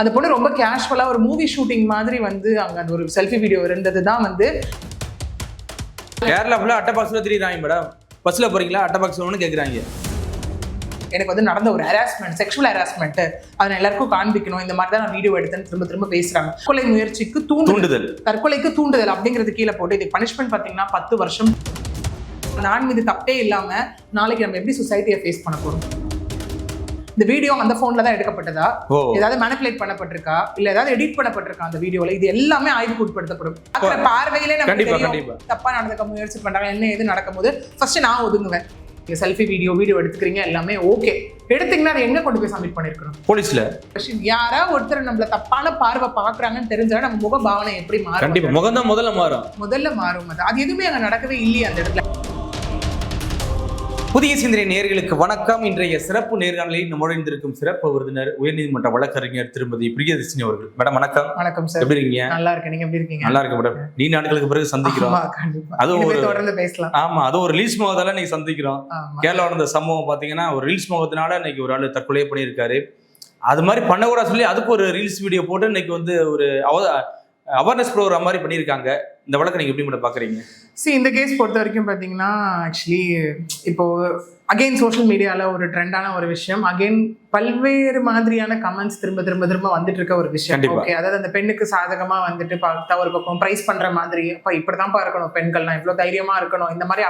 அந்த பொண்ணு ரொம்ப கேஷுவலா ஒரு மூவி ஷூட்டிங் மாதிரி வந்து அங்க அந்த ஒரு செல்ஃபி வீடியோ இருந்ததுதான் வந்து கேரளா ஃபுல்லா அட்டை பாக்ஸ்ல தெரியுறாங்க மேடம். பஸ்ல போறீங்களா அட்டை பாக்ஸ் ஒன்று கேட்குறாங்க. எனக்கு வந்து நடந்த ஒரு ஹராஸ்மெண்ட், செக்ஷுவல் ஹராஸ்மெண்ட், அதை எல்லாருக்கும் காண்பிக்கணும், இந்த மாதிரி தான் நான் வீடியோ எடுத்தேன்னு திரும்ப திரும்ப பேசுறாங்க. தற்கொலை முயற்சிக்கு தூண்டுதல், தற்கொலைக்கு தூண்டுதல் அப்படிங்கிறது கீழே போட்டு இதுக்கு பனிஷ்மெண்ட் பார்த்தீங்கன்னா 10 வருஷம். நான் மீது தப்பே இல்லாம நாளைக்கு நம்ம எப்படி சொசைட்டியை ஃபேஸ் பண்ண போறோம்? இந்த வீடியோ அந்த போன்ல தான் எடுக்கப்பட்டதா, ஏதாவது மேனிபுலேட் பண்ணப்பட்டிருக்கா, இல்ல ஏதாவது எடிட் பண்ணப்பட்டிருக்கா அந்த வீடியோல, இது எல்லாமே ஆய்வுக்கு உட்படுத்தப்படும். பார்வையிலே நமக்கு தெரியும் தப்பா நடந்துக்க முயற்சி பண்றாங்க, என்ன எது நடக்கும்போது ஃபர்ஸ்ட் நான் ஒதுங்குவேன். செல்ஃபி வீடியோ எடுத்துக்கிறீங்க எல்லாமே ஓகே, எடுத்தீங்கன்னா அதை எங்க கொண்டு போய் சப்மிட் பண்ணிருக்கணும்? போலீஸ்ல. யாரா ஒருத்தர் நம்மள தப்பான பார்வை பாக்குறாங்கன்னு தெரிஞ்சா நம்ம முக பாவனை எப்படி மாறும்? கண்டிப்பா முகம் தான் முதல்ல மாறும். அது எதுவுமே அங்க நடக்கவே இல்லையே அந்த இடத்துல. புதிய சிந்தனை நேயர்களுக்கு வணக்கம். இன்றைய சிறப்பு நேர்காணலில் நுழைந்திருக்கும் சிறப்பு விருந்தினர் உயர்நீதிமன்ற வழக்கறிஞர் திருமதி பிரியதர்ஷினி அவர்கள். மேடம் வணக்கம். வணக்கம் சார். எப்படி இருக்கீங்க? நல்லா இருக்கேன், நீங்க எப்படி இருக்கீங்க? நல்லா இருக்கு மேடம். நீண்ட நாட்களுக்கு பிறகு சந்திக்கிறோம். அதுவும் தொடர்ந்து பேசலாம். ஆமா, அது ஒரு ரீல்ஸ் முகத்தால இன்னைக்கு சந்திக்கிறோம். கேரளா நடந்த சம்பவம் பாத்தீங்கன்னா ஒரு ரீல்ஸ் முகத்தினால இன்னைக்கு ஒரு ஆள் தற்கொலை பண்ணியிருக்காரு. அது மாதிரி பண்ணக்கூடாது சொல்லி அதுக்கு ஒரு ரீல்ஸ் வீடியோ போட்டு இன்னைக்கு வந்து ஒரு அவேர்னஸ் ப்ரோக்ராம் மாதிரி பண்ணியிருக்காங்க. இந்த வழக்கை நீங்க எப்படி மட்டும் பாக்குறீங்க? இந்த கேஸ் பொறுத்த வரைக்கும் பார்த்தீங்கன்னா ஆக்சுவலி இப்போ அகெயின் சோஷியல் மீடியாவில் ஒரு ட்ரெண்டான ஒரு விஷயம், அகெயின் பல்வேறு மாதிரியான கமெண்ட்ஸ் திரும்ப வந்துட்டு இருக்க ஒரு விஷயம். ஓகே, அதாவது அந்த பெண்ணுக்கு சாதகமா வந்துட்டு பார்த்தா ஒரு பக்கம் பிரைஸ் பண்ற மாதிரி, அப்ப இப்படிதான் இருக்கணும் பெண்கள்லாம், இவ்வளவு தைரியமா இருக்கணும், இந்த மாதிரி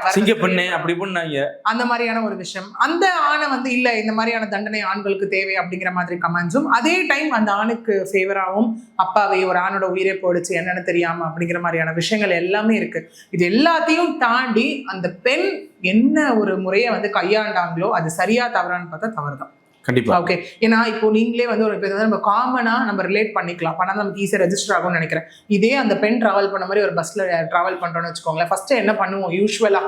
அப்படி பண்ணாங்க அந்த மாதிரியான ஒரு விஷயம். அந்த ஆணை வந்து இல்ல இந்த மாதிரியான தண்டனை ஆண்களுக்கு தேவை அப்படிங்கிற மாதிரி கமெண்ட்ஸும், அதே டைம் அந்த ஆணுக்கு ஃபேவராகவும் அப்பாவே ஒரு ஆணோட உயிரை போடுச்சு என்னன்னு தெரியாம அப்படிங்கிற மாதிரியான விஷயங்கள் எல்லாமே இருக்கு. இது எல்லாத்தையும் தாண்டி அந்த பெண் என்ன ஒரு முறையை வந்து கையாண்டாங்களோ அது சரியா தவறான்னு பார்த்தா தவறுதான். கண்டிப்பா. ஓகே, ஏன்னா இப்போ நீங்களே வந்து ஒரு நம்ம காமனா நம்ம ரிலேட் பண்ணிக்கலாம், பண்ணா நமக்கு ஈஸியா ரெஜிஸ்டர் ஆகும்னு நினைக்கிறேன். இதே அந்த பெண் டிராவல் பண்ண மாதிரி ஒரு பஸ்ல டிராவல் பண்றோம்னு வச்சுக்கோங்களேன், ஃபர்ஸ்ட் என்ன பண்ணுவோம் யூஸ்வலா,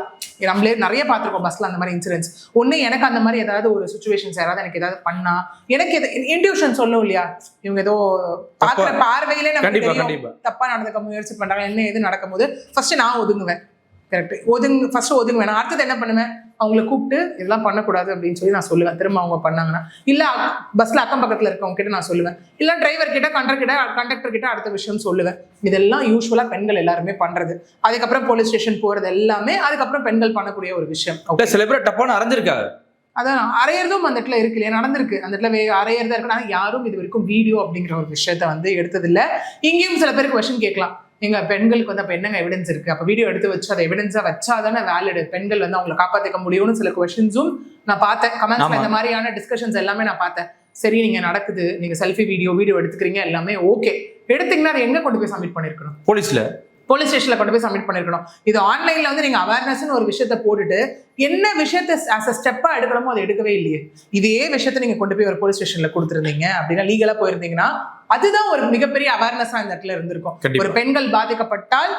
நம்மளே நிறைய பார்த்துருக்கோம் பஸ்ல அந்த மாதிரி இன்சிடென்ட்ஸ். ஒண்ணு எனக்கு அந்த மாதிரி ஏதாவது ஒரு சுச்சுவேஷன்ஸ் யாராவது எனக்கு ஏதாவது பண்ணா எனக்கு இன்ட்யூஷன் சொல்லும் இல்லையா, இவங்க ஏதோ பாக்குற பார்வையிலே நமக்கு தப்பா நடந்துக்க முயற்சி பண்றாங்க, என்ன எது நடக்கும்போது ஃபர்ஸ்ட் நான் ஒதுங்குவேன். Correct, first ஒதுங்குவேன். நான் அடுத்தது என்ன பண்ணுவேன், அவங்கள கூப்பிட்டு இதெல்லாம் பண்ணக்கூடாது அப்படின்னு சொல்லி நான் சொல்லுவேன். திரும்ப அவங்க பண்ணாங்கன்னா, இல்ல பஸ்ல அக்கம் பக்கத்துல இருக்கவங்க கிட்ட நான் சொல்லுவேன், இல்ல டிரைவர் கிட்ட கண்டக்டர் கிட்ட அடுத்த விஷயம் சொல்லுவேன். இதெல்லாம் யூஸ்வலா பெண்கள் எல்லாருமே பண்றது. அதுக்கப்புறம் போலீஸ் ஸ்டேஷன் போறது எல்லாமே அதுக்கப்புறம் பெண்கள் பண்ணக்கூடிய ஒரு விஷயம். சில பேர் தப்பான அரைஞ்சிருக்காங்க, அதான் அரையறதும் அந்த இடத்துல இருக்கு இல்லையா, நடந்திருக்கு அந்த இடத்துல அரையறதா இருக்கு. ஆனா யாரும் இது வரைக்கும் வீடியோ அப்படிங்கிற ஒரு விஷயத்த வந்து எடுத்தது இல்லை. இங்கேயும் சில பேருக்கு கொஸ்டின் கேட்கலாம், எங்க பெண்களுக்கு வந்து அப்ப என்னங்க எவிடன்ஸ் இருக்கு, அப்ப வீடியோ எடுத்து வச்சு அதை எவிடன்ஸா வச்சாதானே வேலிடு, பெண்கள் வந்து அவங்களை காப்பாத்திக்க முடியும்னு சில கொஸ்டின்ஸும் நான் பார்த்தேன். கமெண்ட்ஸ் இந்த மாதிரியான டிஸ்கஷன்ஸ் எல்லாமே நான் பார்த்தேன். சரி, நீங்க நடக்குது, நீங்க செல்ஃபி வீடியோ எடுத்துக்கிறீங்க எல்லாமே ஓகே, எடுத்தீங்கன்னா அதை எங்க கொண்டு போய் சப்மிட் பண்ணிருக்கணும்? போலீஸ் ஸ்டேஷன்ல கொண்டு போய் சப்மிட் பண்ணிருக்கணும். இது ஆன்லைன்ல வந்து நீங்க அவேர்னஸ்ன்னு ஒரு விஷயத்த போட்டுட்டு என்ன விஷயத்த ஆஸ் அ ஸ்டெப்பா எடுக்கணுமோ அதை எடுக்கவே இல்லையே. இதே விஷயத்த நீங்க கொண்டு போய் ஒரு போலீஸ் ஸ்டேஷன்ல கொடுத்துருந்தீங்க அப்படின்னா, லீகலா போயிருந்தீங்கன்னா அதுதான் ஒரு மிகப்பெரிய அவேர்னஸா இந்த இடத்துல இருந்திருக்கும். ஒரு பெண்கள் பாதிக்கப்பட்டால்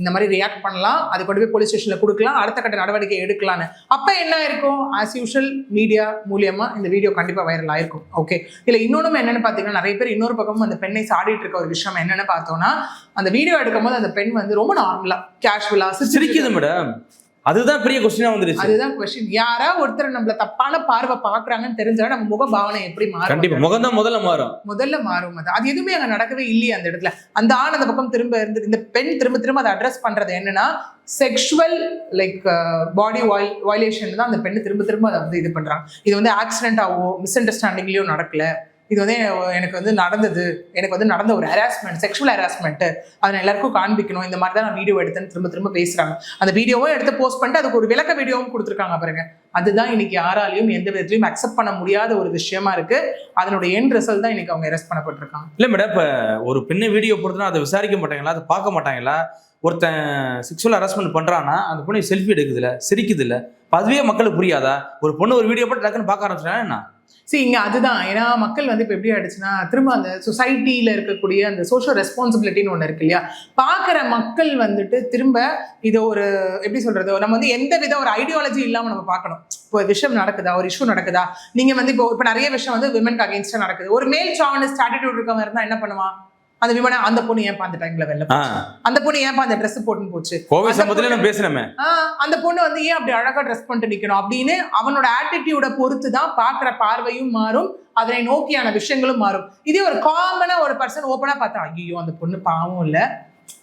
இந்த மாதிரி ரியாக்ட் பண்ணலாம், அதை கொண்டு போய் போலீஸ் ஸ்டேஷன்ல கொடுக்கலாம், அடுத்த கட்ட நடவடிக்கை எடுக்கலான்னு. அப்ப என்ன இருக்கும், ஆஸ் யூஷுவல் மீடியா மூலியமா இந்த வீடியோ கண்டிப்பா வைரல் ஆயிருக்கும். ஓகே, இல்ல இன்னொன்னு என்னன்னு பாத்தீங்கன்னா, நிறைய பேர் இன்னொரு பக்கமும் அந்த பெண்ணை சாடிட்டு இருக்க ஒரு விஷயம் என்னன்னு பார்த்தோம்னா, அந்த வீடியோ எடுக்கும் போது அந்த பெண் வந்து ரொம்ப நார்மலா கேஷுவலா சிரிக்குது மேடம். அதுதான் பெரிய கொஸ்டினா வந்துருச்சு. அதுதான் கொஸ்டின், யாரா ஒருத்தர் நம்மள தப்பான பார்வை பாக்குறாங்கன்னு தெரிஞ்சா நம்ம முக பாவனை எப்படி மாறும்? கண்டிப்பா முகம் தான் முதல்ல மாறும். அது எதுவுமே அங்க நடக்கவே இல்லையே அந்த இடத்துல. அந்த ஆண் அந்த பக்கம் திரும்ப இருந்து இந்த பெண் திரும்ப அதை அட்ரஸ் பண்றது என்னன்னா செக்ஷுவல் லைக் பாடி வயலேஷன் தான் அந்த பெண்ணு திரும்ப அதை வந்து இது பண்றாங்க. இது வந்து ஆக்சிடென்டாவோ மிஸ் அண்டர்ஸ்டாண்டிங்லயோ நடக்கல, இது வந்து எனக்கு வந்து நடந்த ஒரு ஹராஸ்மெண்ட், செக்ஷுவல் ஹராஸ்மெண்ட், அதை எல்லாருக்கும் காண்பிக்கணும், இந்த மாதிரி தான் நான் வீடியோ எடுத்தேன்னு திரும்ப பேசுறாங்க. அந்த வீடியோவும் எடுத்து போஸ்ட் பண்ணிட்டு அதுக்கு ஒரு விளக்க வீடியோவும் கொடுத்துருக்காங்க பாருங்க. அதுதான் இன்னைக்கு யாராலையும் எந்த விதத்திலையும் அக்செப்ட் பண்ண முடியாத ஒரு விஷயமா இருக்கு. அதனுடைய எண்ட் ரிசல்ட் தான் இன்னைக்கு அவங்க அரெஸ்ட் பண்ணப்பட்டிருக்காங்க. இல்ல மேடம், இப்ப ஒரு பெண்ணை வீடியோ போடுறதுனா அதை விசாரிக்க மாட்டாங்களா, அதை பார்க்க மாட்டாங்களா? ஒருத்தன் செக்ஷுவல் ஹராஸ்மெண்ட் பண்றான்னா அந்த பொண்ணு செல்ஃபி எடுக்குது இல்ல, சிரிக்குது இல்ல, அதுவே மக்களுக்கு புரியாதா? ஒரு பொண்ணு ஒரு வீடியோ போட்டு டக்குன்னு பார்க்க ஆரம்பிச்சிட்டா என்ன? இங்க அதுதான், ஏன்னா மக்கள் வந்து இப்போ எப்படி ஆயிடுச்சுன்னா, திரும்ப அந்த சொசைட்டியில இருக்கக்கூடிய அந்த சோஷியல் ரெஸ்பான்சிபிலிட்டின்னு ஒன்று இருக்கு இல்லையா, பார்க்குற மக்கள் வந்துட்டு திரும்ப இதை ஒரு எப்படி சொல்றது, நம்ம வந்து எந்த வித ஒரு ஐடியாலஜி இல்லாமல் நம்ம பார்க்கணும். இப்போ விஷயம் நடக்குதா, ஒரு இஷ்யூ நடக்குதா, நீங்க வந்து இப்போ நிறைய விஷயம் வந்து விமனுக்கு அகேன்ஸ்டா நடக்குது. ஒரு மேல் சாவனிஸ்ட் ஆட்டிடியூட் இருக்கவங்க இருந்தா என்ன பண்ணுவான், அந்த விமானம் அந்த பொண்ணு ஏன் அந்த டைம்ல வெளில அந்த பொண்ணு ஏன் அந்த ட்ரெஸ் போட்டுன்னு போச்சு கோவை சம்பவத்துல நான் பேசுறேன் அந்த பொண்ணு வந்து ஏன் அப்படி அழகா ட்ரெஸ் பண்ணிட்டு நிக்கணும் அப்படின்னு அவனோட ஆட்டிடியூட பொறுத்து தான் பாக்குற பார்வையும் மாறும், அதனை நோக்கியான விஷயங்களும் மாறும். இதே ஒரு காமனா ஒரு பர்சன் ஓப்பனா பார்த்தா ஐயோ அந்த பொண்ணு பாவம் இல்ல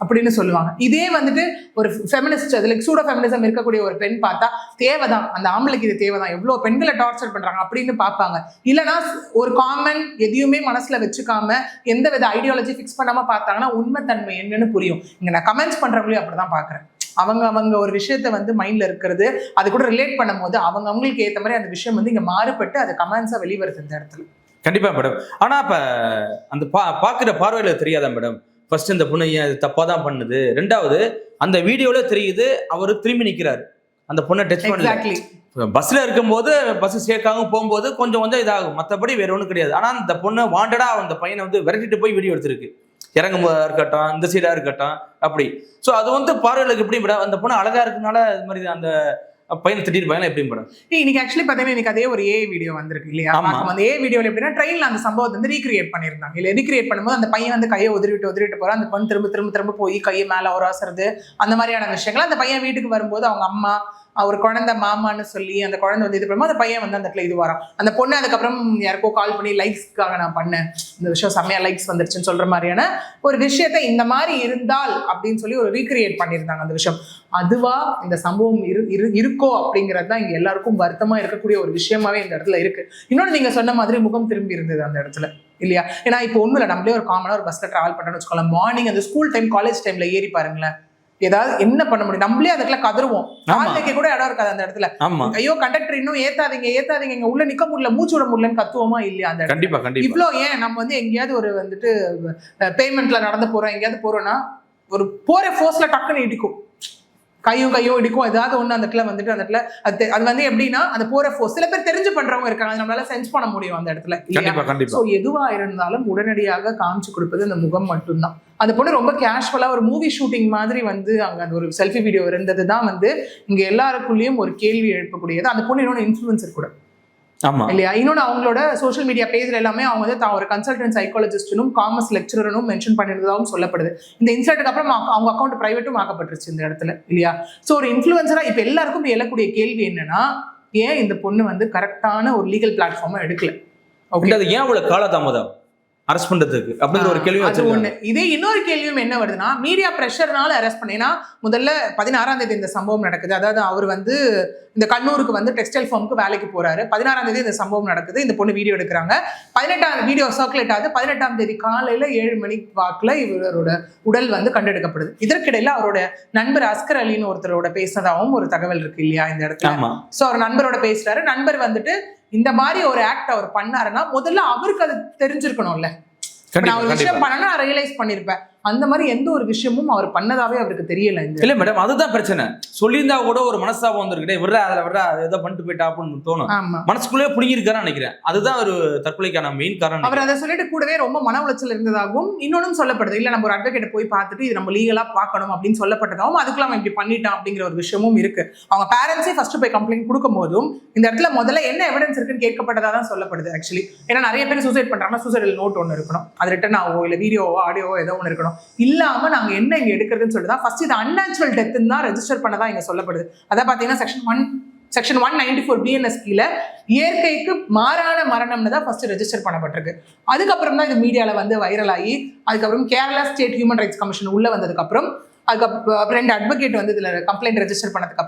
அப்படின்னு சொல்லுவாங்க. இதே வந்துட்டு ஒரு ஃபெமினிஸ்ட் அதுல சூடோ ஃபெமினிசம் இருக்கக்கூடிய ஒரு பெண் பார்த்தா தேவைதான், அந்த ஆம்பளைக்கு இது தேவைதான், எவ்வளவு பெண்களை டார்ச்சர் பண்றாங்க அப்படின்னு பார்ப்பாங்க. இல்லைன்னா ஒரு காமன் எதையுமே மனசுல வச்சுக்காம எந்த வித ஐடியாலஜி ஃபிக்ஸ் பண்ணாம பார்த்தாங்கன்னா உண்மைத்தன்மை என்னன்னு புரியும். இங்க நான் கமெண்ட்ஸ் பண்றவங்களையும் அப்படிதான் பாக்குறேன். அவங்க ஒரு விஷயத்த வந்து மைண்ட்ல இருக்கிறது அது கூட ரிலேட் பண்ணும் போது அவங்களுக்கு ஏற்ற மாதிரி அந்த விஷயம் வந்து இங்க மாறுபட்டு அது கமெண்ட்ஸா வெளிவருது இந்த இடத்துல. கண்டிப்பா மேடம். ஆனா இப்ப அந்த பாக்குற பார்வையில தெரியாதா மேடம், ஃபர்ஸ்ட் இந்த பொண்ணு ஏன் தப்பா தான் பண்ணுது, ரெண்டாவது அந்த வீடியோல தெரியுது அவரு திரும்பி நிக்கிறாரு அந்த பொண்ணை டச் பண்ணல. பஸ்ல இருக்கும்போது பஸ் சேர்க்காம போகும்போது கொஞ்சம் இதாகும், மற்றபடி வேற ஒன்றும் கிடையாது. ஆனா அந்த பொண்ணை வாண்டடா அந்த பையனை வந்து விரட்டிட்டு போய் வீடியோ எடுத்திருக்கு, இறங்கும் போதா இருக்கட்டும் இந்த சைடா இருக்கட்டும் அப்படி. ஸோ அது வந்து பார்வைகளுக்கு எப்படி மேடம், அந்த பொண்ணு அழகா இருக்குனால இது மாதிரி அந்த பையனை திட்டிட்டு பையனை எப்படி மேடம்? இன்னைக்கு ஆக்சுவலி பார்த்தீங்கன்னா இன்னைக்கு அதே ஒரு ஏ வீடியோ வந்திருக்கு இல்லையா? அந்த ஏ வீடியோல எப்படின்னா ட்ரெயின்ல அந்த சம்பவத்தை வந்து ரீக்ரியேட் பண்ணியிருந்தாங்க. இல்லை ரீக்ரியேட் பண்ணும்போது அந்த பையன் வந்து கையை உதறிட்டு போறான், அந்த பொண்ணு திரும்ப போய் கையை மேல உராசுறது அந்த மாதிரியான விஷயங்கள். அந்த பையன் வீட்டுக்கு வரும்போது அவங்க அம்மா ஒரு குழந்தை மாமான்னு சொல்லி அந்த குழந்தை வந்து இது பண்ணும்போது அந்த பையன் வந்து அந்த இடத்துல இது வரான். அந்த பொண்ணு அதுக்கப்புறம் யாருக்கோ கால் பண்ணி லைக்ஸ்க்காக நான் பண்ணேன், இந்த விஷயம் செம்மையா லைக்ஸ் வந்துருச்சுன்னு சொல்ற மாதிரியான ஒரு விஷயத்த இந்த மாதிரி இருந்தால் அப்படின்னு சொல்லி ஒரு ரீக்ரியேட் பண்ணியிருந்தாங்க. அந்த விஷயம் அதுவா இந்த சம்பவம் இருக்கோ அப்படிங்கிறது தான் இங்க எல்லாருக்கும் வருத்தமா இருக்கக்கூடிய ஒரு விஷயமாவே இந்த இடத்துல இருக்கு. இன்னொன்று நீங்க சொன்ன மாதிரி முகம் திரும்பி இருந்தது அந்த இடத்துல இல்லையா? ஏன்னா இப்போ ஒன்றும் இல்லை, நம்மளே ஒரு காமனா ஒரு பஸ்ல டிராவல் பண்றோம்னு வச்சுக்கோங்களேன், மார்னிங் அந்த ஸ்கூல் டைம் காலேஜ் டைம்ல ஏறி பாருங்களேன், ஏதாவது என்ன பண்ண முடியும், நம்மளே அதுக்குள்ள கதறுவோம், காலைக்கு கூட இடம் இருக்காது அந்த இடத்துல. ஐயோ கண்டக்டர் இன்னும் ஏத்தாதீங்க இங்க உள்ள நிக்க முடியல, மூச்சு விட முடியலன்னு கத்துவோமா இல்லையா? அந்த கண்டிப்பா இவ்வளோ ஏன் நம்ம வந்து எங்கேயாவது ஒரு வந்துட்டு பேமெண்ட்ல நடந்து போறோம், எங்கேயாவது போறோம்னா ஒரு போற ஃபோர்ஸ்ல டக்குன்னு இடிக்கும், கையும் இடிக்கும், ஏதாவது ஒண்ணு அந்த இடத்துல வந்துட்டு அந்த இடத்துல அது வந்து எப்படின்னா அந்த போற ஃபோர்ஸ் சில பேர் தெரிஞ்சு பண்றவங்க இருக்காங்க, நம்மளால சென்ஸ் பண்ண முடியும் அந்த இடத்துல. சோ எதுவா இருந்தாலும் உடனடியாக காமிச்சு கொடுப்பது அந்த முகம் மட்டும்தான். அந்த பொண்ணு ரொம்ப கேஷுவலா ஒரு மூவி ஷூட்டிங் மாதிரி வந்து அங்க அந்த ஒரு செல்ஃபி வீடியோ இருந்ததுதான் வந்து இங்க எல்லாருக்குள்ளேயும் ஒரு கேள்வி எழுப்பக்கூடியது. அந்த பொண்ணு இன்னொன்று இன்ஃப்ளூயன்சர் கூட இல்லையா? இன்னொன்று அவங்களோட சோஷியல் மீடியா பேஜ்ல எல்லாமே அவங்க வந்து தான் ஒரு கன்சல்டன்ட் சைக்காலஜிஸ்டனும் காமர்ஸ் லெக்சரரும் மென்ஷன் பண்ணிருந்ததாகவும் சொல்லப்படுது. இந்த இன்சிடென்ட்க்கு அப்புறம் அவங்க அக்கௌண்ட் பிரைவேட்டும் ஆக்கப்பட்டுருச்சு இந்த இடத்துல இல்லையா? ஸோ ஒரு இன்ஃப்ளூயன்சரா இப்ப எல்லாருக்கும் எழக்கூடிய கேள்வி என்னன்னா, ஏன் இந்த பொண்ணு வந்து கரெக்டான ஒரு லீகல் பிளாட்ஃபார்மா எடுக்கல? ஓகே, அது ஏன் அவ்வளவு காலதாமதம் அரெஸ்ட் பண்றதுக்கு அப்படிங்கிற ஒரு கேள்வி அது ஒண்ணு. இதே இன்னொரு கேள்வியும் என்ன வருதுன்னா, மீடியா பிரஷர்னால அரெஸ்ட் பண்ணேன்னா முதல்ல 16ஆம் தேதி இந்த சம்பவம் நடக்குது. அதாவது அவர் வந்து இந்த கண்ணூருக்கு வந்து டெக்ஸ்டைல் ஃபார்முக்கு வேலைக்கு போறாரு. 16ஆம் தேதி இந்த சம்பவம் நடக்குது, இந்த பொண்ணு வீடியோ எடுக்கிறாங்க. 18ஆம் வீடியோ சர்க்குலேட் ஆகுது. 18ஆம் தேதி காலையில 7 மணி வாக்குல இவரோட உடல் வந்து கண்டெடுக்கப்படுது. இதற்கிடையில அவரோட நண்பர் அஸ்கர் அலின்னு ஒருத்தரோட பேசுனதாகவும் ஒரு தகவல் இருக்கு இல்லையா இந்த இடத்துல? சோ அவர் நண்பரோட பேசுறாரு. நண்பர் வந்துட்டு இந்த மாதிரி ஒரு ஆக்ட் அவர் பண்ணாருன்னா முதல்ல அவருக்கு அது தெரிஞ்சிருக்கணும்ல. நான் ஒரு விஷயம் பண்ணனா ரியலைஸ் பண்ணிருப்பேன். அந்த மாதிரி எந்த ஒரு விஷயமும் அவர் பண்ணதாவே அவருக்கு தெரியல. இல்ல மேடம், அதுதான் பிரச்சனை. சொல்லியிருந்தா கூட ஒரு மனஸ்தாபம் வந்திருக்கே, விடுறா ஏதோ பண்ணிட்டு போயிட்டா அப்படின்னு தோணும், மனசுக்குள்ளே புடிங்கிருக்காரு நினைக்கிறேன். அதுதான் ஒரு தற்கொலைக்கான மெயின் காரணம். அவர் அதை சொல்லிட்டு கூடவே ரொம்ப மன உளைச்சல் இருந்ததாகவும் இன்னொன்னும் சொல்லப்படுது. இல்ல நம்ம ஒரு அட்வொகேட் போய் பார்த்துட்டு இது நம்ம லீகலா பார்க்கணும் அப்படின்னு சொல்லப்பட்டதாகவும் அதுக்குள்ள அவன் இப்படி பண்ணிட்டான் அப்படிங்கிற ஒரு விஷயமும் இருக்கு. அவங்க பேரண்ட்ஸே ஃபர்ஸ்ட் போய் கம்ப்ளைண்ட் கொடுக்கும் போதும் இந்த இடத்துல முதல்ல என்ன எவிடன்ஸ் இருக்குன்னு கேட்கப்பட்டதா தான் சொல்லப்படுது ஆக்சுவலி. ஏன்னா நிறைய பேர் சூசைட் பண்றாங்கன்னா சூசைடல் நோட் ஒன்று இருக்கணும், அது ரிட்டன் ஆவோ இல்ல வீடியோவோ ஆடியோவோ ஏதோ ஒன்று இருக்கணும். இல்லாம நாங்க என்ன இங்க எடுக்கிறதுன்னு சொல்லிதான் ஃபர்ஸ்ட் இது அன்நேச்சுரல் டெத்ன்னு தான் ரெஜிஸ்டர் பண்ணதான் இங்க சொல்லப்படுது. அதான் பாத்தீங்கன்னா செக்ஷன் 194 பிஎன்எஸ் கீழ இயற்கைக்கு மாறான மரணம்னு தான் ஃபர்ஸ்ட் ரெஜிஸ்டர் பண்ணப்பட்டிருக்கு. அதுக்கப்புறம் தான் இது மீடியால வந்து வைரல் ஆகி அதுக்கப்புறம் Kerala state human rights commission உள்ள வந்ததுக்கு அப்புறம் அதுக்கப்புறம் 2 அட்வொகேட் வந்து இதுல கம்ப்ளைண்ட் ரெஜிஸ்டர் பண்ணதுக்கு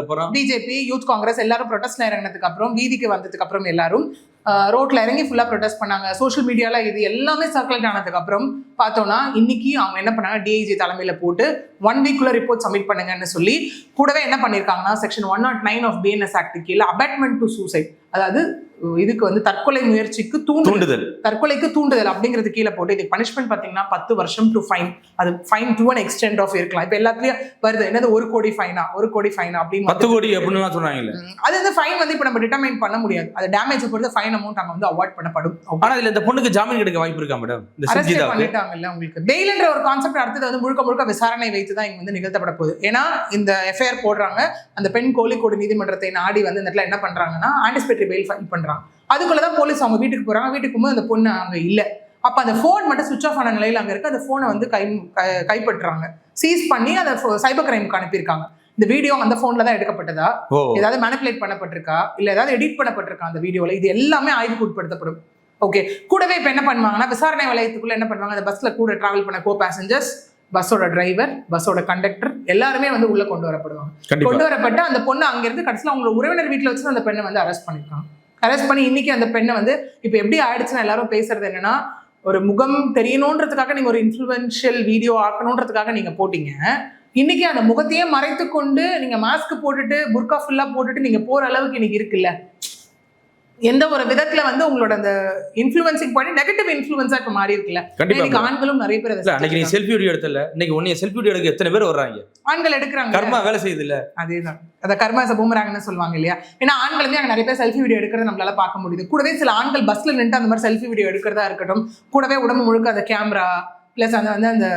அப்புறம் பிஜேபி யூத் காங்கிரஸ் எல்லாரும் ப்ரொடெஸ்ட்ல இறங்கினதுக்கு அப்புறம் வீதிக்கு வந்ததுக்கு அப்புறம் எல்லாரும் ரோட்ல இறங்கி ஃபுல்லா ப்ரொடெஸ்ட் பண்ணாங்க. சோஷியல் மீடியால இது எல்லாமே சர்க்குலேட் ஆனதுக்கு அப்புறம் பார்த்தோம்னா இன்னைக்கு அவங்க என்ன பண்ணாங்க, டிஐஜி தலைமையில போட்டு 1 வீக்குள்ள ரிப்போர்ட் சப்மிட் பண்ணுங்கன்னு சொல்லி கூடவே என்ன பண்ணிருக்காங்கன்னா செக்ஷன் 109 ஆஃப் பிஎன்எஸ் ஆக்ட் கீழே அபேட்மெண்ட் டு சூசைட், அதாவது இதுக்கு வந்து தற்கொலை முயற்சிக்கு தூண்டுதல், தற்கொலைக்கு தூண்டுதல் அப்படிங்கிறது கீழே போட்டு இதுக்கு பனிஷ்மெண்ட் பாத்தீங்கன்னா 10 வருஷம் டு ஃபைன். அது fine to an extent of இருக்கலாம். இப்ப எல்லாத்துலயும் வருது என்னது 1 கோடி ஃபைனா அப்படின்னு 10 கோடி அப்படின்னு சொல்றாங்க. அது வந்து ஃபைன் வந்து இப்ப நம்ம டிட்டர்மைன் பண்ண முடியாது, அது டேமேஜ் பொறுத்து ஃபைன் அமௌண்ட் அங்க வந்து அவாய்ட் பண்ணப்படும். ஆனா இதுல இந்த பொண்ணுக்கு ஜாமீன் கிடைக்க வாய்ப்பு இருக்கா மேடம்? அரெஸ்ட் பண்ணிட்டாங்கல்ல உங்களுக்கு. பெயில்ன்ற ஒரு கான்செப்ட் அடுத்தது வந்து முழுக்க விசாரணை வைத்து தான் இங்க வந்து நிகழ்த்தப்பட போகுது. ஏன்னா இந்த எஃப்ஐஆர் போடுறாங்க, அந்த பெண் கோழிக்கோடு நீதிமன்றத்தை நாடி வந்து இந்த இடத்துல என்ன பண்றாங்கன்னா ஆன்டிசிபேட்டரி பெயில் ஃபைல் பண்றாங்க. அதுக்குள்ளதான் போலீஸ் அவங்க வீட்டுக்கு போறாங்க. வீட்டுக்கு போகும்போது அந்த பொண்ணு அங்க இல்ல. அப்ப அந்த போன் மட்டும் சுவிச் ஆஃப் ஆன நிலையில அங்க இருக்கு. அந்த போனை வந்து கைப்பற்றுறாங்க, சீஸ் பண்ணி அதை சைபர் கிரைமுக்கு அனுப்பியிருக்காங்க. இந்த வீடியோ அந்த போன்ல தான் எடுக்கப்பட்டதா, ஏதாவது மேனிபுலேட் பண்ணப்பட்டிருக்கா, இல்ல ஏதாவது எடிட் பண்ணப்பட்டிருக்கா அந்த வீடியோல, இது எல்லாமே ஆய்வுக்கு உட்படுத்தப்படும். ஓகே, கூடவே இப்ப என்ன பண்ணுவாங்கன்னா விசாரணை வளையத்துக்குள்ள என்ன பண்ணுவாங்க, அந்த பஸ்ல கூட டிராவல் பண்ண கோ பேசஞ்சர்ஸ், பஸ்ஸோட டிரைவர், பஸ்ஸோட கண்டக்டர் எல்லாருமே வந்து உள்ள கொண்டு வரப்படுவாங்க. கொண்டு வரப்பட்டு அந்த பொண்ணு அங்கிருந்து கடைசியில் அவங்களோட உறவினர் வீட்டுல வச்சு அந்த பெண்ணை வந்து அரெஸ்ட் பண்ணிருக்காங்க. அரெஸ்ட் பண்ணி இன்னைக்கு அந்த பெண்ணை வந்து இப்ப எப்படி ஆயிடுச்சுன்னா எல்லாரும் பேசுறது என்னன்னா, ஒரு முகம் தெரியணுன்றதுக்காக நீங்க ஒரு இன்ஃப்ளூயன்ஷியல் வீடியோ ஆக்கணுன்றதுக்காக நீங்க போட்டீங்க. இன்னைக்கு அந்த முகத்தையே மறைத்து கொண்டு நீங்க மாஸ்க் போட்டுட்டு புர்கா ஃபுல்லா போட்டுட்டு நீங்க போற அளவுக்கு இன்னைக்கு இருக்குல்ல. எந்த ஒரு விதத்துல வந்து உங்களோட அந்த இன்ஃப்ளூயன்சிங் பண்ணி நெகட்டிவ் இன்ஃப்ளூயன்ஸா இப்ப மாறி இருக்குல்ல. இன்னைக்கு ஆண்களும் நிறைய பேர் அன்னைக்கு நீ செல்ஃபி வீடியோ எடுத்தல, இன்னைக்கு ஒண்ணே செல்ஃபி வீடியோ எடுக்க எத்தனை பேர் வர்றாங்க, ஆண்கள் எடுக்கிறாங்க. கர்மா வேலை செய்யுது இல்ல. அதேதான், அத கர்மா பூமராங்கன்னு சொல்லுவாங்க இல்லையா. ஏன்னா ஆண்களுமே அங்க நிறைய பேர் செல்ஃபி வீடியோ எடுக்கிறத நம்மளால பார்க்க முடியுது. கூடவே சில ஆண்கள் பஸ்ல நின்று அந்த மாதிரி செல்ஃபி வீடியோ எடுக்கிறதா இருக்கட்டும், கூடவே உடம்பு முழுக்க அந்த கேமரா பிளஸ் அந்த வந்து அந்த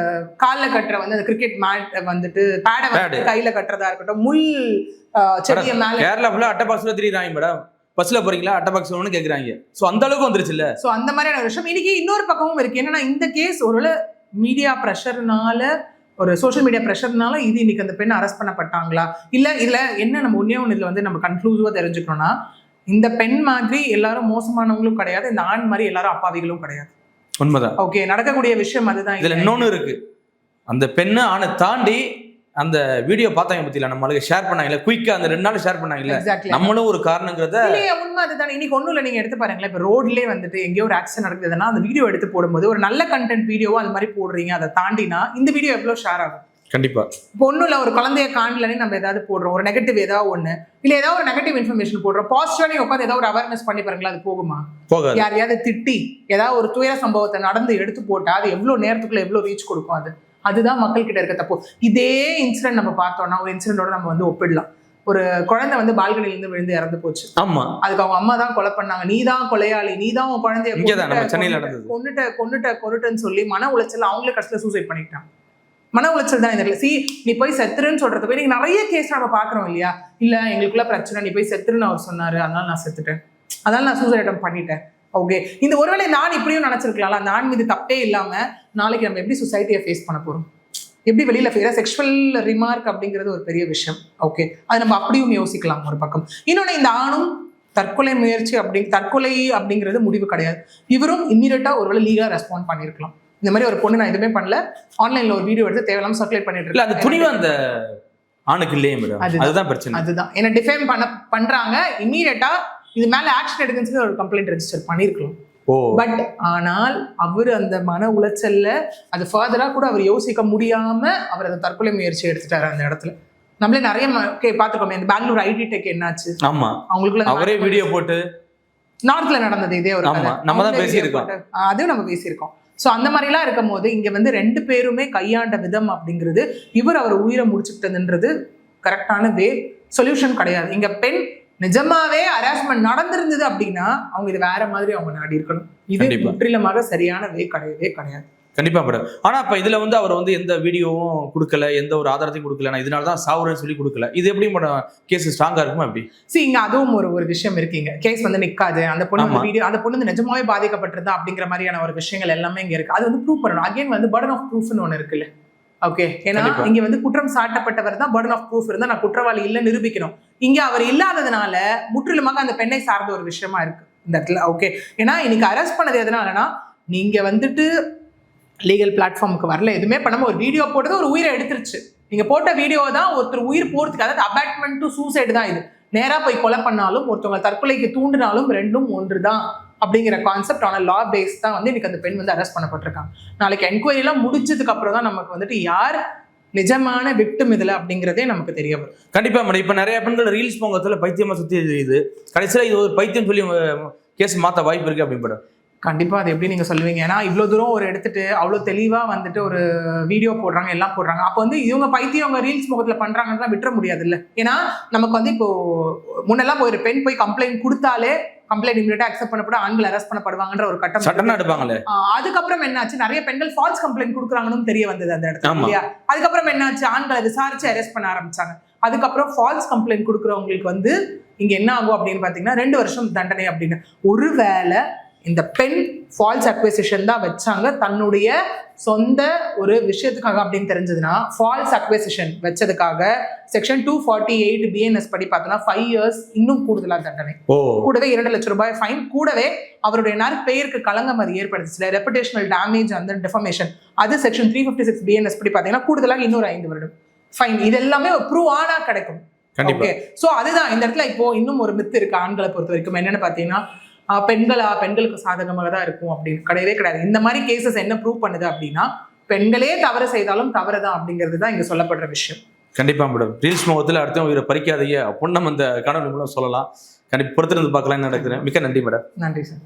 காலில் கட்டுற வந்து அந்த கிரிக்கெட் மேட் வந்துட்டு பேடை வந்து கையில கட்டுறதா இருக்கட்டும், முள் செடிய மேல கேரளா ஃபுல்லா அட்டை பாக்ஸ்ல தெரியுறாங்க மேடம். பஸ்ல போறீங்களா அட்டை பாக்ஸ் ஒன்று கேட்குறாங்க. ஸோ அந்த அளவுக்கு வந்துருச்சு இல்ல. ஸோ அந்த மாதிரியான ஒரு விஷயம் இன்னைக்கு இன்னொரு பக்கமும் இருக்கு. என்னன்னா இந்த கேஸ் ஒருவேளை மீடியா ப்ரெஷர்னால, ஒரு சோஷியல் மீடியா ப்ரெஷர்னால இது இன்னைக்கு அந்த பெண் அரெஸ்ட் பண்ணப்பட்டாங்களா, இல்ல இதுல என்ன நம்ம ஒன்னே ஒன்று இதுல வந்து நம்ம கன்க்ளூசிவா தெரிஞ்சுக்கணும்னா, இந்த பெண் மாதிரி எல்லாரும் மோசமானவங்களும் கிடையாது, இந்த ஆண் மாதிரி எல்லாரும் அப்பாவிகளும் கிடையாது. உண்மைதான். ஓகே, நடக்கக்கூடிய விஷயம் அதுதான். இதுல இன்னொன்னு இருக்கு, அந்த பெண்ணு ஆணை தாண்டி அந்த வீடியோ பார்த்தாங்க பத்தியில நம்மளுக்கு ஷேர் பண்ணாங்கல்ல, குயிக்கா அந்த 2 நாள் ஷேர் பண்ணாங்கல்ல, நம்மளும் ஒரு காரணங்கிறத. உண்மை அதுதான். இன்னைக்கு ஒண்ணும் இல்லை, நீங்க எடுத்து பாருங்களேன், இப்போ ரோட்லேயே வந்துட்டு எங்கேயோ ஒரு ஆக்சிடென்ட் நடக்குதுன்னா அந்த வீடியோ எடுத்து போடும்போது ஒரு நல்ல கண்டென்ட் வீடியோவோ அந்த மாதிரி போடுறீங்க, அதை தாண்டினா இந்த வீடியோ எவ்வளவு ஷேர் ஆகும். கண்டிப்பா. இப்போ ஒன்றும் இல்லை, ஒரு குழந்தைய காணலன்னு நம்ம ஏதாவது போடுறோம், ஒரு நெகட்டிவ் ஏதாவது ஒன்று இல்லை ஏதாவது ஒரு நெகட்டிவ் இன்ஃபர்மேஷன் போடுறோம், பாசிட்டிவா நீங்க உட்காந்து ஏதாவது ஒரு அவேர்னஸ் பண்ணி பாருங்களா, அது போகுமா? போகாது. யாரையாவது திட்டி ஏதாவது ஒரு துயர சம்பவத்தை நடந்து எடுத்து போட்டா அது எவ்வளவு நேரத்துக்குள்ள எவ்வளவு ரீச் கொடுக்கும். அதுதான் மக்கள் கிட்ட இருக்க தப்பு. இதே இன்சிடென்ட் நம்ம பார்த்தோம்னா ஒரு இன்சிடென்ட்டோட நம்ம வந்து ஒப்பிடலாம். ஒரு குழந்தை வந்து பால்கனில இருந்து விழுந்து இறந்து போச்சு. ஆமா, அதுக்கு அவங்க அம்மா தான் கொலை பண்ணாங்க, நீ தான் கொலையாளி, நீ தான் உன் குழந்தைய கொன்னுட்டன்னு சொல்லி மன உளைச்சல் அவங்களே கடைசியில சூசைட் பண்ணிட்டாங்க. மன உளைச்சல் தான் இந்த நீ போய் செத்துருன்னு சொல்றது போய் நீங்க நிறைய கேஸ் நம்ம பாக்குறோம் இல்லையா. இல்ல எங்களுக்குள்ள பிரச்சனை, நீ போய் செத்துருன்னு அவர் சொன்னாரு, அதனால நான் செத்துட்டேன், அதனால நான் சூசைட் அட்டம் பண்ணிட்டேன். ஓகே, இந்த ஒருவேளை நான் இப்படியும் நினைச்சிருக்கலாம், அந்த ஆண் மீது தப்பே இல்லாம நாளைக்கு நம்ம எப்படி சொசைட்டியை ஃபேஸ் பண்ண போறோம், எப்படி வெளியில செக்ஷுவல் ரிமார்க் அப்படிங்கிறது ஒரு பெரிய விஷயம். ஓகே, அது நம்ம அப்படியும் யோசிக்கலாம் ஒரு பக்கம். இன்னொன்னு, இந்த ஆணும் தற்கொலை முயற்சி தற்கொலை அப்படிங்கிறது முடிவு கிடையாது. இவரும் இம்மீடியட்டா ஒருவேளை லீகலா ரெஸ்பாண்ட் பண்ணிருக்கலாம். இந்த மாதிரி ஒரு பொண்ணு நான் எதுவுமே பண்ணல, ஆன்லைன்ல ஒரு வீடியோ எடுத்து தேவையில்லாம சர்க்குலேட் பண்ணிட்டு இருக்கேன், அது துணிவு அந்த ஆணுக்கு இல்லையே மேடம். அதுதான் பிரச்சனை. அதுதான் என்ன டிஃபேம் பண்றாங்க, இம்மீடியட்டா இது மேல ஆக்ஷன் எடுக்குன்னு சொல்லி ஒரு கம்ப்ளைண்ட் ரெஜிஸ்டர் பண்ணிருக்கலாம். பட் ஆனால் அவர் அந்த மன உளைச்சல்ல அது ஃபர்தரா கூட அவர் யோசிக்க முடியாம அவர் அந்த தற்கொலை முயற்சி எடுத்துட்டாரு அந்த இடத்துல. நம்மளே நிறைய பாத்துக்கோமே, இந்த பெங்களூர் ஐடி டெக் என்னாச்சு. ஆமா, அவங்களுக்குள்ள அவரே வீடியோ போட்டு நார்த்ல நடந்தது இதே ஒரு நம்ம தான் பேசியிருக்கோம், அதுவும் நம்ம பேசியிருக்கோம். ஸோ அந்த மாதிரிலாம் இருக்கும் போது இங்க வந்து 2 பேருமே கையாண்ட விதம் அப்படிங்கிறது, அவர் உயிரை முடிச்சுக்கிட்டதுன்றது கரெக்டான சொல்யூஷன் கிடையாது. இங்க பெண் நிஜமாவே ஹராஸ்மெண்ட் நடந்திருந்தது அப்படின்னா அவங்க இது வேற மாதிரி அவங்க நாடி இருக்கணும். இது முற்றிலுமாக சரியான கிடையவே கிடையாது. கண்டிப்பா மேடம். ஆனா இப்ப இதுல வந்து அவர் வந்து எந்த வீடியோவும் கொடுக்கல, எந்த ஒரு ஆதாரத்தையும் கொடுக்கல, இதனாலதான் சாவுறேன்னு சொல்லி கொடுக்கல. இது எப்படி மேடம் கேஸ் ஸ்ட்ராங்கா இருக்குமா எப்படி? இங்க அதுவும் ஒரு விஷயம் இருக்கீங்க, கேஸ் வந்து நிக்காது. அந்த பொண்ணு வீடியோ, அந்த பொண்ணு நிஜமாவே பாதிக்கப்பட்டிருந்தா அப்படிங்கிற மாதிரியான ஒரு விஷயங்கள் எல்லாமே இங்க இருக்கு. அது வந்து ப்ரூவ் பண்ணணும். அகைன் வந்து பர்டன் ஆஃப் ப்ரூஃப்னு ஒண்ணு இருக்குல்ல. ஓகே, ஏன்னா இங்க வந்து குற்றம் சாட்டப்பட்டவர் தான் பர்டன் ஆஃப் ப்ரூஃப் இருந்தா நான் குற்றவாளி இல்ல நிரூபிக்கணும். இங்க அவர் இல்லாததுனால முற்றிலுமாக அந்த பெண்ணை சார்ந்த ஒரு விஷயமா இருக்கு இந்த இடத்துல. ஓகே, ஏன்னா இன்னைக்கு அரெஸ்ட் பண்ணது எதனாலனா, நீங்க வந்துட்டு லீகல் பிளாட்ஃபார்முக்கு வரல, எதுவுமே பண்ணாம ஒரு வீடியோ போட்டது ஒரு உயிரை எடுத்துருச்சு. நீங்க போட்ட வீடியோ தான் ஒருத்தர் உயிர் போறதுக்கு, அதாவது அபாட்மெண்ட் டு சூசைடு தான். இது நேரா போய் கொலை பண்ணாலும் ஒருத்தவங்க தற்கொலைக்கு தூண்டினாலும் ரெண்டும் ஒன்று தான் அப்படிங்கிற கான்செப்ட் ஆன லா பேஸ் தான் வந்து இன்னைக்கு அந்த பெண் வந்து அரெஸ்ட் பண்ணப்பட்டிருக்காங்க. நாளைக்கு என்கொயரி எல்லாம் முடிச்சதுக்கு அப்புறம் தான் நமக்கு வந்துட்டு யார் நிஜமான விக்டிம் இதுல அப்படிங்கிறதே நமக்கு தெரிய வரும். கண்டிப்பா மேடம். இப்ப நிறைய பெண்கள் ரீல்ஸ் போங்கத்துல பைத்தியமா சுத்தி இது கடைசியில இது ஒரு பைத்தியம் சொல்லி கேஸ் மாத்த வாய்ப்பு இருக்கு அப்படின்னு. கண்டிப்பா அது எப்படி நீங்க சொல்லுவீங்க? ஏன்னா இவ்வளவு தூரம் ஒரு எடுத்துட்டு அவ்வளவு தெளிவா வந்துட்டு ஒரு வீடியோ போடுறாங்க, எல்லாம் போடுறாங்க. அப்போ வந்து இவங்க பைத்தியம் அவங்க ரீல்ஸ் முகத்துல பண்றாங்கன்னா விட்டுற முடியாது இல்ல. ஏன்னா நமக்கு வந்து இப்போ முன்னெல்லாம் ஒரு பெண் போய் கம்ப்ளைண்ட் கொடுத்தாலே கம்ப்ளைண்ட் இமிடியேட்டா அக்செப்ட் பண்ணப்பட ஆண்கள் அரெஸ்ட் பண்ணப்படுவாங்கன்ற ஒரு கட்டம் எடுப்பாங்களே. அதுக்கப்புறம் என்னாச்சு, நிறைய பெண்கள் ஃபால்ஸ் கம்ப்ளைண்ட் கொடுக்குறாங்கன்னு தெரிய வந்தது அந்த இடத்துல இல்லையா. அதுக்கப்புறம் என்னாச்சு, ஆண்களை விசாரிச்சு அரெஸ்ட் பண்ண ஆரம்பிச்சாங்க. அதுக்கப்புறம் ஃபால்ஸ் கம்ப்ளைண்ட் கொடுக்குறவங்களுக்கு வந்து இங்க என்ன ஆகும் அப்படின்னு பாத்தீங்கன்னா 2 வருஷம் தண்டனை அப்படின்னு. ஒருவேளை இந்த பெண் ஃபால்ஸ் அக்வசிஷன் தான் வச்சாங்க தன்னுடைய சொந்த ஒரு விஷயத்துக்காக அப்படின்னு தெரிஞ்சதுன்னா, ஃபால்ஸ் அக்வசிஷன் வச்சதுக்காக செக்ஷன் 248 BNS படி பார்த்தோன்னா 5 years இன்னும் கூடுதலா தண்டனை, கூடவே 2 லட்சம் ரூபாய் ஃபைன், கூடவே அவருடைய பெயருக்கு களங்கம் அது ஏற்படுத்துச்சு ரெபுடேஷனல் டேமேஜ் அந்த டெஃபமேஷன், அது செக்ஷன் 356 BNS படி பார்த்தீங்கன்னா கூடுதலாக இன்னொரு 5 வருடம் ஃபைன். இது எல்லாமே ப்ரூவ் ஆனா கிடைக்கும். ஓகே, சோ அதுதான் இந்த இடத்துல இப்போ இன்னும் ஒரு மித்து இருக்கு ஆண்களை பொறுத்த வரைக்கும். என்னன்னு பாத்தீங்கன்னா, பெண்களுக்கு சாதகமாக தான் இருக்கும் அப்படின்னு கிடையவே கிடையாது. இந்த மாதிரி கேசஸ் என்ன ப்ரூவ் பண்ணுது அப்படின்னா, பெண்களே தவறு செய்தாலும் தவறுதான் அப்படிங்கிறது தான் இங்க சொல்லப்படுற விஷயம். கண்டிப்பா மேடம். ரீல்ஸ் முகத்தில் அடுத்த உயிரை பறிக்காதீங்க அப்படின்னு நம்ம இந்த காணொலி மூலம் சொல்லலாம். கண்டிப்பா பொறுத்திருந்து பார்க்கலாம் என்ன நடக்குது. மிக்க நன்றி மேடம். நன்றி சார்.